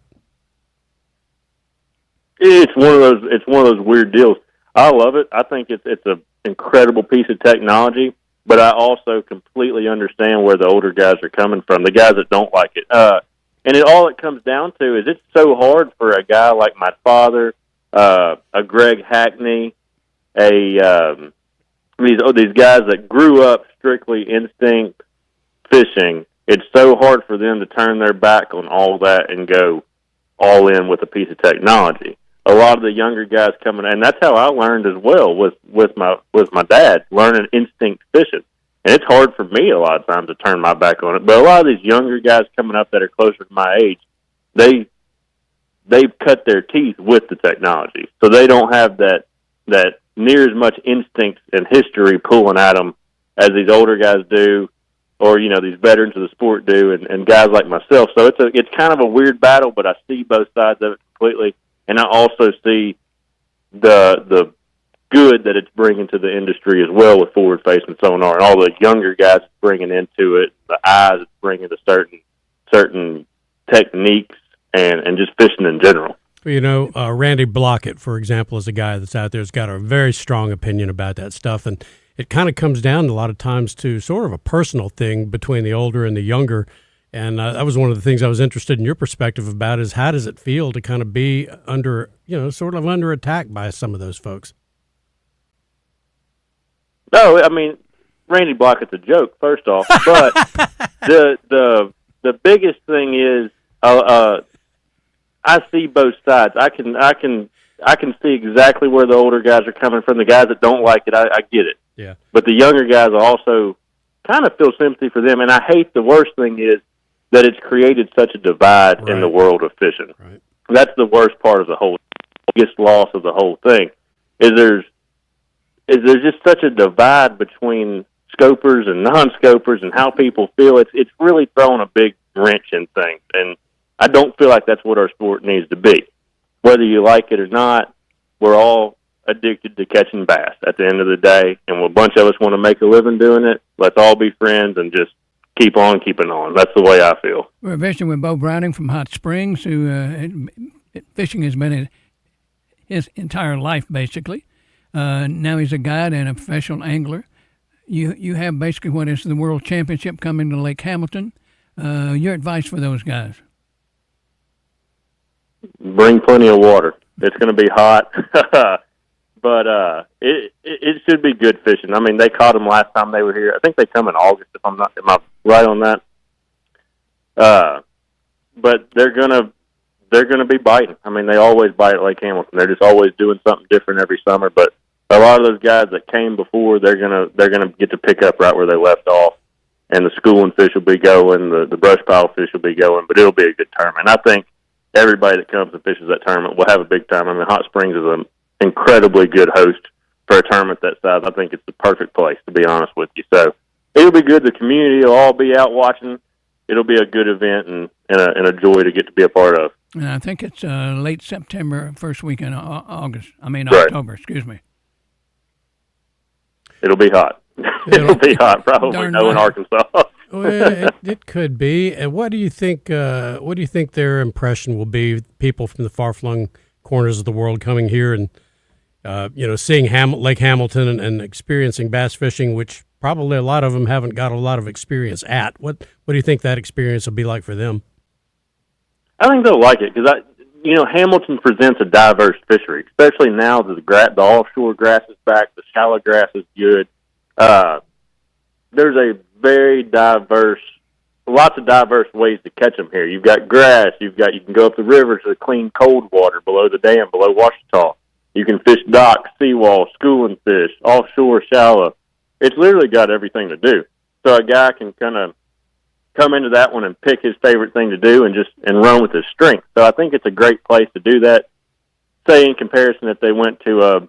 It's one of those weird deals. I love it. I think it's an incredible piece of technology, but I also completely understand where the older guys are coming from, the guys that don't like it. And all it comes down to is it's so hard for a guy like my father, a Greg Hackney, these guys that grew up strictly instinct fishing. It's so hard for them to turn their back on all that and go all in with a piece of technology. A lot of the younger guys coming, and that's how I learned as well with my dad, learning instinct fishing. And it's hard for me a lot of times to turn my back on it. But a lot of these younger guys coming up that are closer to my age, they've cut their teeth with the technology, so they don't have that near as much instinct and history pulling at them as these older guys do, or these veterans of the sport do, and guys like myself. So it's kind of a weird battle, but I see both sides of it completely, and I also see the good that it's bringing to the industry as well with forward-facing sonar and all the younger guys it's bringing into it, the eyes it's bringing to certain techniques and just fishing in general. You know, Randy Blockett, for example, is a guy that's out there who's got a very strong opinion about that stuff, and it kind of comes down a lot of times to sort of a personal thing between the older and the younger. And that was one of the things I was interested in your perspective about is how does it feel to kind of be under, sort of under attack by some of those folks? No, I mean, Randy Blockett's a joke, first off. But the biggest thing is I see both sides. I can see exactly where the older guys are coming from. The guys that don't like it, I get it. Yeah. But the younger guys also kind of feel sympathy for them. And I hate the worst thing is that it's created such a divide in the world of fishing. Right. That's the worst part of the whole, biggest loss of the whole thing, is there's just such a divide between scopers and non-scopers and how people feel. It's really thrown a big wrench in things. And I don't feel like that's what our sport needs to be. Whether you like it or not, we're all addicted to catching bass at the end of the day, and a bunch of us want to make a living doing it. Let's all be friends and just keep on keeping on. That's the way I feel. We're fishing with Bo Browning from Hot Springs, who fishing has been his entire life, basically. Now he's a guide and a professional angler. You have basically what is the World Championship coming to Lake Hamilton. Your advice for those guys? Bring plenty of water. It's going to be hot, but it should be good fishing. I mean, they caught them last time they were here. I think they come in August, if am I right on that? But they're gonna be biting. I mean, they always bite at Lake Hamilton. They're just always doing something different every summer. But a lot of those guys that came before, they're gonna get to pick up right where they left off, and the schooling fish will be going, the brush pile fish will be going. But it'll be a good tournament. I think everybody that comes and fishes that tournament will have a big time. I mean, Hot Springs is an incredibly good host for a tournament that size. I think it's the perfect place, to be honest with you. So it'll be good. The community will all be out watching. It'll be a good event and a joy to get to be a part of. And I think it's late September, first week in August. Right. October, excuse me. It'll be hot. It'll be hot, probably in Arkansas. Well, it could be. And what do you think? What do you think their impression will be? People from the far-flung corners of the world coming here and seeing Lake Hamilton and experiencing bass fishing, which probably a lot of them haven't got a lot of experience at. What do you think that experience will be like for them? I think they'll like it because Hamilton presents a diverse fishery, especially now that the offshore grass is back, the shallow grass is good. There's a very lots of diverse ways to catch them here. You've got grass. You can go up the river to the clean cold water below the dam, below Ouachita. You can fish docks, seawall, schooling fish, offshore, shallow. It's literally got everything to do. So a guy can kind of come into that one and pick his favorite thing to do and run with his strength. So I think it's a great place to do that. Say in comparison if they went to a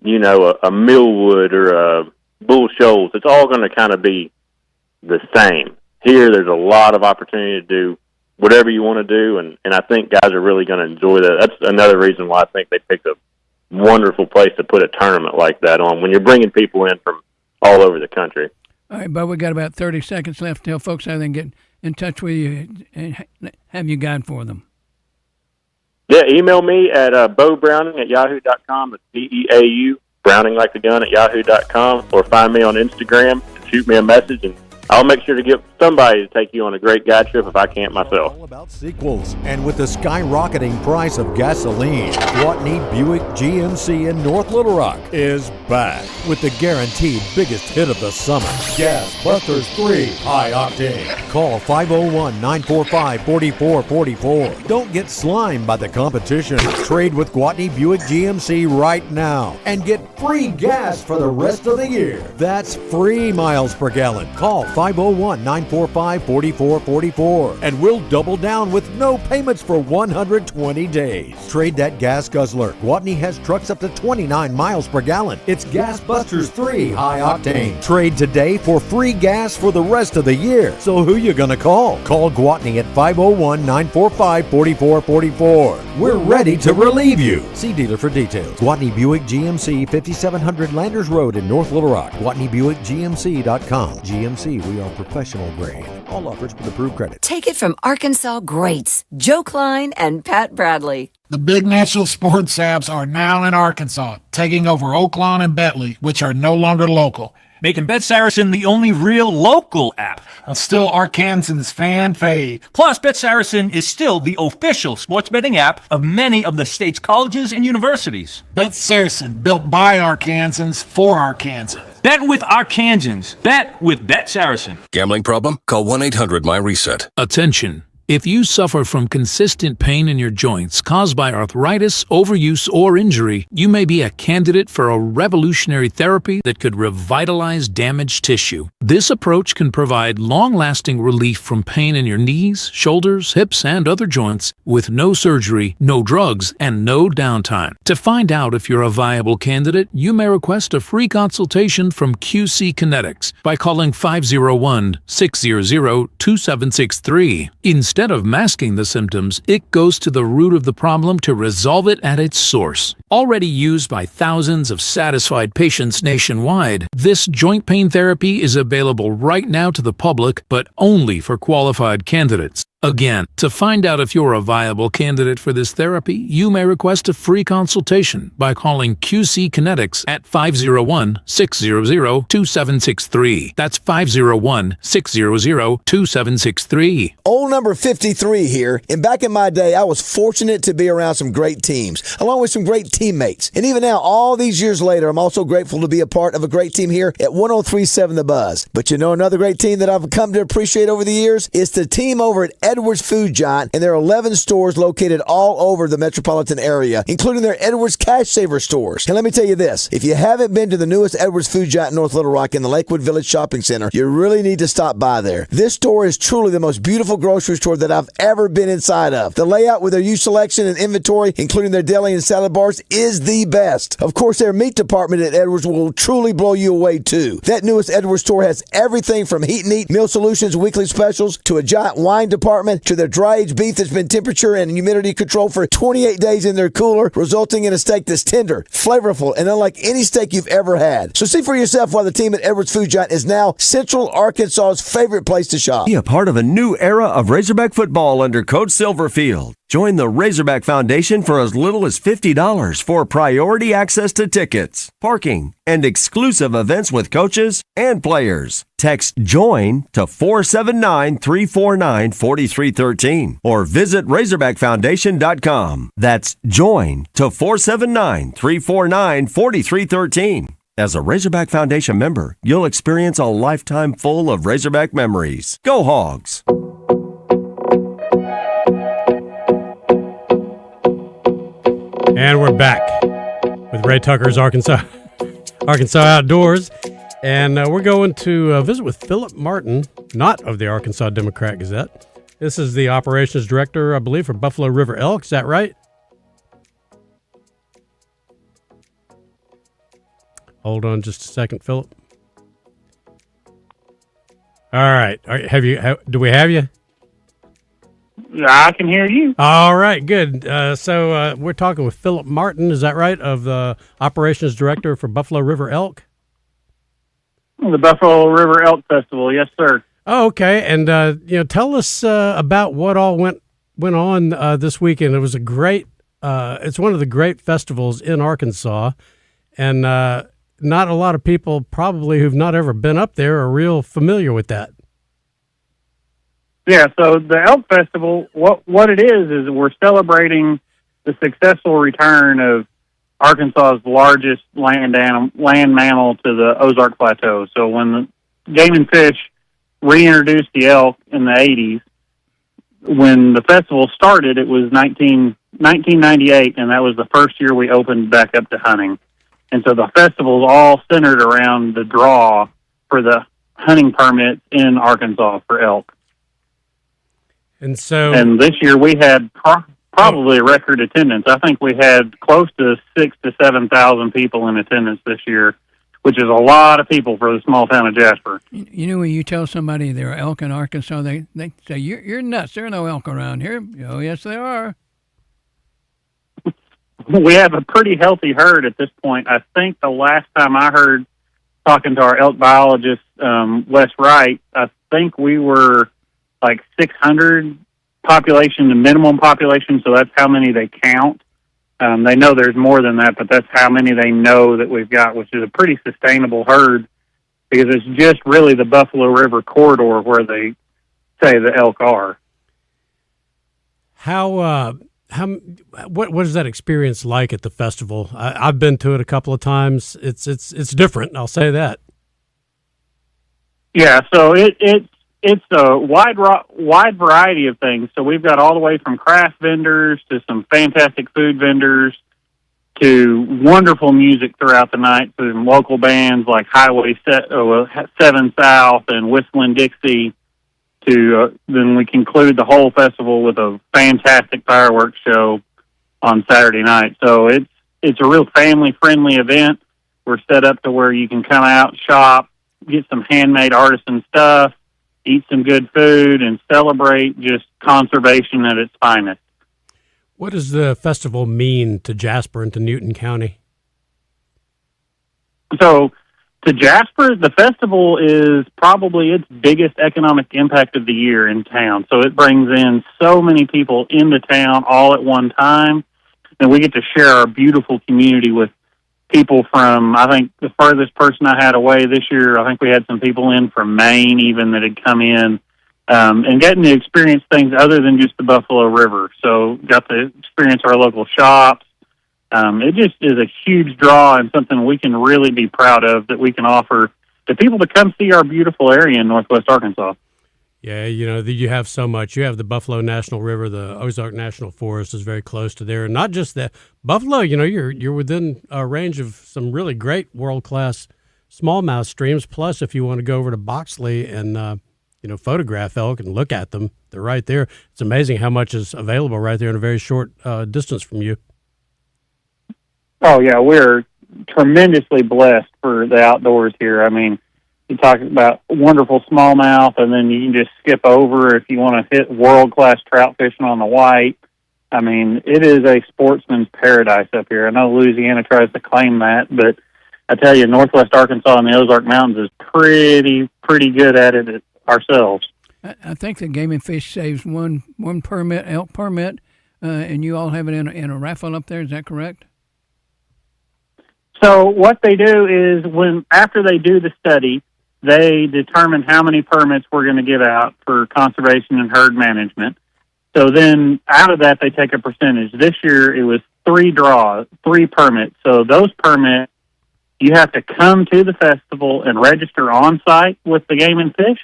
Millwood or a Bull Shoals, it's all going to kind of be the same. Here, there's a lot of opportunity to do whatever you want to do, and I think guys are really going to enjoy that. That's another reason why I think they picked a wonderful place to put a tournament like that on when you're bringing people in from all over the country. All right, Bud, we got about 30 seconds left. Tell folks how they can get in touch with you and have you guide for them. Yeah, email me at BoBrowning@yahoo.com. That's BEAU, Browning like the gun, @yahoo.com, or find me on Instagram and shoot me a message, and I'll make sure to get somebody to take you on a great guide trip if I can't myself. All about sequels. And with the skyrocketing price of gasoline, Gwatney Buick GMC in North Little Rock is back with the guaranteed biggest hit of the summer. Gas Busters 3 High Octane. Call 501-945-4444. Don't get slimed by the competition. Trade with Gwatney Buick GMC right now and get free gas for the rest of the year. That's free miles per gallon. Call 501-945-4444. And we'll double down with no payments for 120 days. Trade that gas guzzler. Gwatney has trucks up to 29 miles per gallon. It's Gas Busters 3 High Octane. Trade today for free gas for the rest of the year. So who you gonna call? Call Gwatney at 501-945-4444. We're ready to relieve you. See dealer for details. Gwatney Buick GMC, 5700 Landers Road in North Little Rock. GwatneyBuickGMC.com. GMC, we are professional grade. All offers with approved credit. Take it from Arkansas greats, Joe Klein and Pat Bradley. The big national sports apps are now in Arkansas, taking over Oaklawn and Bentley, which are no longer local. Making Bet Saracen the only real local app. Still Arkansans' fan fave. Plus, Bet Saracen is still the official sports betting app of many of the state's colleges and universities. Bet Saracen, built by Arkansans for Arkansans. Bet with Arkansans. Bet with Bet Saracen. Gambling problem? Call 1-800-MY-RESET. Attention. If you suffer from consistent pain in your joints caused by arthritis, overuse, or injury, you may be a candidate for a revolutionary therapy that could revitalize damaged tissue. This approach can provide long-lasting relief from pain in your knees, shoulders, hips, and other joints with no surgery, no drugs, and no downtime. To find out if you're a viable candidate, you may request a free consultation from QC Kinetics by calling 501-600-2763. Instead of masking the symptoms, it goes to the root of the problem to resolve it at its source. Already used by thousands of satisfied patients nationwide, this joint pain therapy is available right now to the public, but only for qualified candidates. Again, to find out if you're a viable candidate for this therapy, you may request a free consultation by calling QC Kinetics at 501-600-2763. That's 501-600-2763. Old number 53 here, and back in my day, I was fortunate to be around some great teams, along with some great teammates. And even now, all these years later, I'm also grateful to be a part of a great team here at 103.7 The Buzz. But you know another great team that I've come to appreciate over the years? It's the team over at Edwards Food Giant, and there are 11 stores located all over the metropolitan area, including their Edwards Cash Saver stores. And let me tell you this, if you haven't been to the newest Edwards Food Giant in North Little Rock in the Lakewood Village Shopping Center, you really need to stop by there. This store is truly the most beautiful grocery store that I've ever been inside of. The layout with their used selection and inventory, including their deli and salad bars, is the best. Of course, their meat department at Edwards will truly blow you away too. That newest Edwards store has everything from heat and eat, meal solutions, weekly specials, to a giant wine department, to their dry-aged beef that's been temperature and humidity controlled for 28 days in their cooler, resulting in a steak that's tender, flavorful, and unlike any steak you've ever had. So see for yourself why the team at Edwards Food Giant is now Central Arkansas's favorite place to shop. Be a part of a new era of Razorback football under Coach Silverfield. Join the Razorback Foundation for as little as $50 for priority access to tickets, parking, and exclusive events with coaches and players. Text JOIN to 479-349-4313 or visit RazorbackFoundation.com. That's JOIN to 479-349-4313. As a Razorback Foundation member, you'll experience a lifetime full of Razorback memories. Go Hogs! And we're back with Ray Tucker's Arkansas Outdoors. And we're going to visit with Philip Martin, not of the Arkansas Democrat-Gazette. This is the operations director, I believe, for Buffalo River Elk. Is that right? Hold on just a second, Philip. All right. Do we have you? I can hear you. All right, good. So we're talking with Philip Martin, is that right, of the operations director for Buffalo River Elk? The Buffalo River Elk Festival, yes, sir. Oh, okay. And tell us about what all went on this weekend. It was a great. It's one of the great festivals in Arkansas, and not a lot of people probably who've not ever been up there are real familiar with that. Yeah, so the Elk Festival, what it is we're celebrating the successful return of Arkansas's largest land mammal to the Ozark Plateau. So when the Game and Fish reintroduced the elk in the 80s, when the festival started, it was 1998, and that was the first year we opened back up to hunting. And so the festival is all centered around the draw for the hunting permits in Arkansas for elk. And so, and this year we had probably a record attendance. I think we had close to 6,000 to 7,000 people in attendance this year, which is a lot of people for the small town of Jasper. You know, when you tell somebody there are elk in Arkansas, they say, you're nuts. There are no elk around here. Oh, yes, there are. We have a pretty healthy herd at this point. I think the last time I heard, talking to our elk biologist, Wes Wright, I think we were like 600 population, the minimum population, so that's how many they count. They know there's more than that, but that's how many they know that we've got, which is a pretty sustainable herd because it's just really the Buffalo River corridor where they say the elk are. What is that experience like at the festival? I've been to it a couple of times. It's different. I'll say that. Yeah, so it's a wide variety of things. So we've got all the way from craft vendors to some fantastic food vendors to wonderful music throughout the night from local bands like Highway 7 South and Whistling Dixie. Then we conclude the whole festival with a fantastic fireworks show on Saturday night. So it's a real family-friendly event. We're set up to where you can come out, shop, get some handmade artisan stuff, eat some good food, and celebrate just conservation at its finest. What does the festival mean to Jasper and to Newton County? So, to Jasper, the festival is probably its biggest economic impact of the year in town. So it brings in so many people into town all at one time, and we get to share our beautiful community with people from, I think the furthest person I had away this year, I think we had some people in from Maine even that had come in, and getting to experience things other than just the Buffalo River. So got to experience our local shops. It just is a huge draw and something we can really be proud of that we can offer to people to come see our beautiful area in Northwest Arkansas. Yeah, you have so much. You have the Buffalo National River, the Ozark National Forest is very close to there. And not just that, Buffalo, you're within a range of some really great world-class smallmouth streams. Plus, if you want to go over to Boxley and, photograph elk and look at them, they're right there. It's amazing how much is available right there in a very short distance from you. Oh, yeah, we're tremendously blessed for the outdoors here. I mean, you talk about wonderful smallmouth, and then you can just skip over if you want to hit world-class trout fishing on the White. I mean, it is a sportsman's paradise up here. I know Louisiana tries to claim that, but I tell you, Northwest Arkansas and the Ozark Mountains is pretty good at it ourselves. I think the Game and Fish saves one permit, elk permit, and you all have it in a raffle up there. Is that correct? So what they do is after they do the study, they determine how many permits we're going to give out for conservation and herd management. So then out of that, they take a percentage. This year, it was 3 permits. So those permits, you have to come to the festival and register on site with the Game and Fish.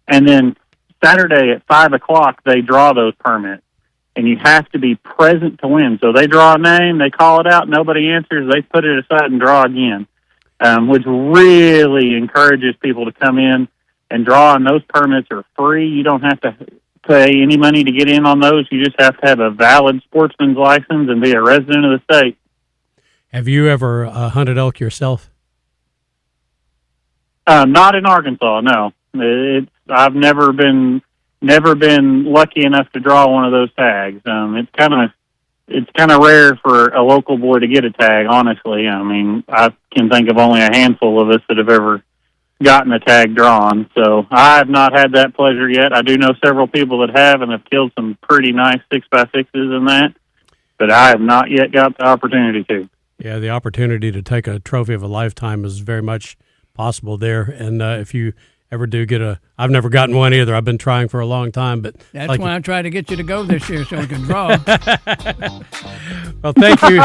And then Saturday at 5 o'clock, they draw those permits. And you have to be present to win. So they draw a name, they call it out, nobody answers, they put it aside and draw again, which really encourages people to come in and draw, and those permits are free. You don't have to pay any money to get in on those. You just have to have a valid sportsman's license and be a resident of the state. Have you ever hunted elk yourself? Not in Arkansas, no. I've never been lucky enough to draw one of those tags. It's kind of rare for a local boy to get a tag, honestly. I mean, I can think of only a handful of us that have ever gotten a tag drawn. So I have not had that pleasure yet. I do know several people that have and have killed some pretty nice 6x6s in that, but I have not yet got the opportunity to. Yeah, the opportunity to take a trophy of a lifetime is very much possible there. And if you ever do get I've never gotten one either. I've been trying for a long time, but that's why I tried to get you to go this year so we can draw. Well, thank you.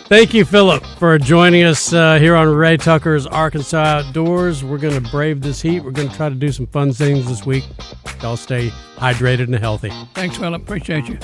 Thank you, Philip, for joining us here on Ray Tucker's Arkansas Outdoors. We're going to brave this heat. We're going to try to do some fun things this week. Y'all stay hydrated and healthy. Thanks, Philip. Appreciate you.